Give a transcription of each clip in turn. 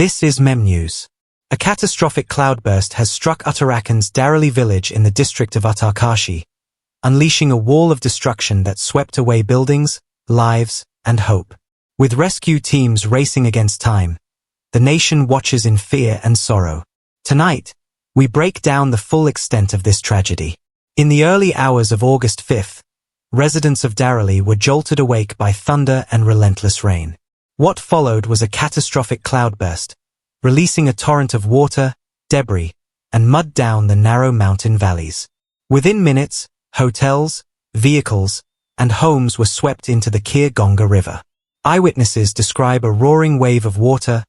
This is Mem News. A catastrophic cloudburst has struck Uttarakhand's Dharali village in the district of Uttarakhand, unleashing a wall of destruction that swept away buildings, lives, and hope. With rescue teams racing against time, the nation watches in fear and sorrow. Tonight, we break down the full extent of this tragedy. In the early hours of August 5th, residents of Dharali were jolted awake by thunder and relentless rain. What followed was a catastrophic cloudburst, releasing a torrent of water, debris, and mud down the narrow mountain valleys. Within minutes, hotels, vehicles, and homes were swept into the Kir Ganga River. Eyewitnesses describe a roaring wave of water,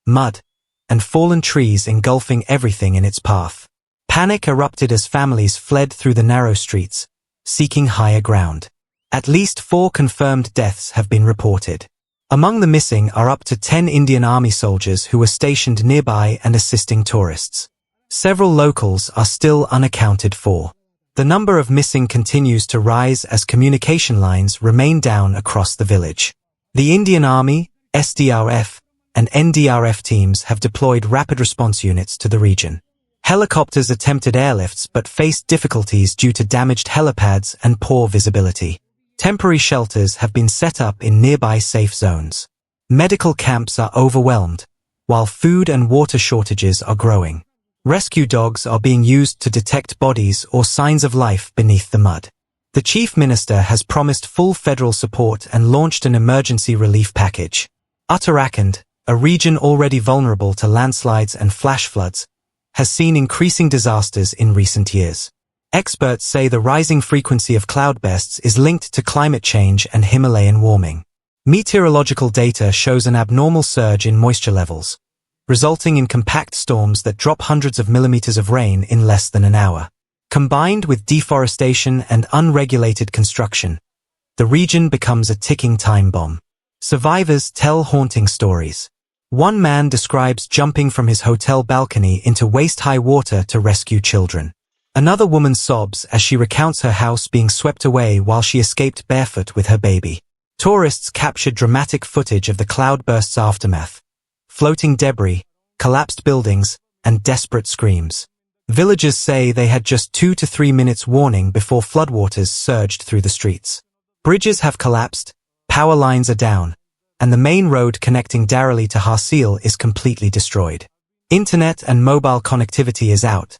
mud, and fallen trees engulfing everything in its path. Panic erupted as families fled through the narrow streets, seeking higher ground. At least 4 confirmed deaths have been reported. Among the missing are up to 10 Indian Army soldiers who were stationed nearby and assisting tourists. Several locals are still unaccounted for. The number of missing continues to rise as communication lines remain down across the village. The Indian Army, SDRF, and NDRF teams have deployed rapid response units to the region. Helicopters attempted airlifts but faced difficulties due to damaged helipads and poor visibility. Temporary shelters have been set up in nearby safe zones. Medical camps are overwhelmed, while food and water shortages are growing. Rescue dogs are being used to detect bodies or signs of life beneath the mud. The Chief Minister has promised full federal support and launched an emergency relief package. Uttarakhand, a region already vulnerable to landslides and flash floods, has seen increasing disasters in recent years. Experts say the rising frequency of cloudbursts is linked to climate change and Himalayan warming. Meteorological data shows an abnormal surge in moisture levels, resulting in compact storms that drop hundreds of millimeters of rain in less than an hour. Combined with deforestation and unregulated construction, the region becomes a ticking time bomb. Survivors tell haunting stories. One man describes jumping from his hotel balcony into waist-high water to rescue children. Another woman sobs as she recounts her house being swept away while she escaped barefoot with her baby. Tourists captured dramatic footage of the cloudburst's aftermath: floating debris, collapsed buildings, and desperate screams. Villagers say they had just 2 to 3 minutes warning before floodwaters surged through the streets. Bridges have collapsed, power lines are down, and the main road connecting Dharali to Harsil is completely destroyed. Internet and mobile connectivity is out,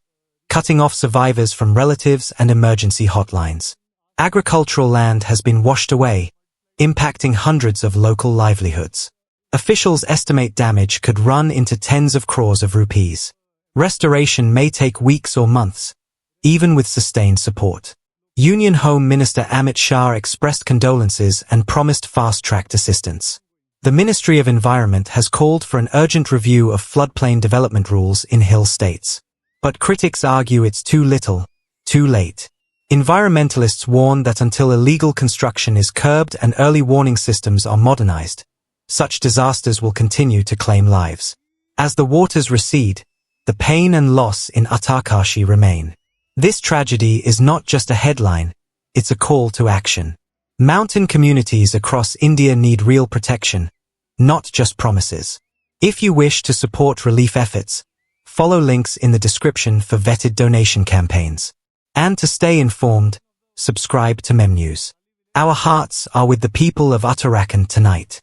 cutting off survivors from relatives and emergency hotlines. Agricultural land has been washed away, impacting hundreds of local livelihoods. Officials estimate damage could run into tens of crores of rupees. Restoration may take weeks or months, even with sustained support. Union Home Minister Amit Shah expressed condolences and promised fast-tracked assistance. The Ministry of Environment has called for an urgent review of floodplain development rules in hill states. But critics argue it's too little, too late. Environmentalists warn that until illegal construction is curbed and early warning systems are modernized, such disasters will continue to claim lives. As the waters recede, the pain and loss in Uttarakhand remain. This tragedy is not just a headline, it's a call to action. Mountain communities across India need real protection, not just promises. If you wish to support relief efforts, follow links in the description for vetted donation campaigns. And to stay informed, subscribe to Mem News. Our hearts are with the people of Uttarakhand tonight.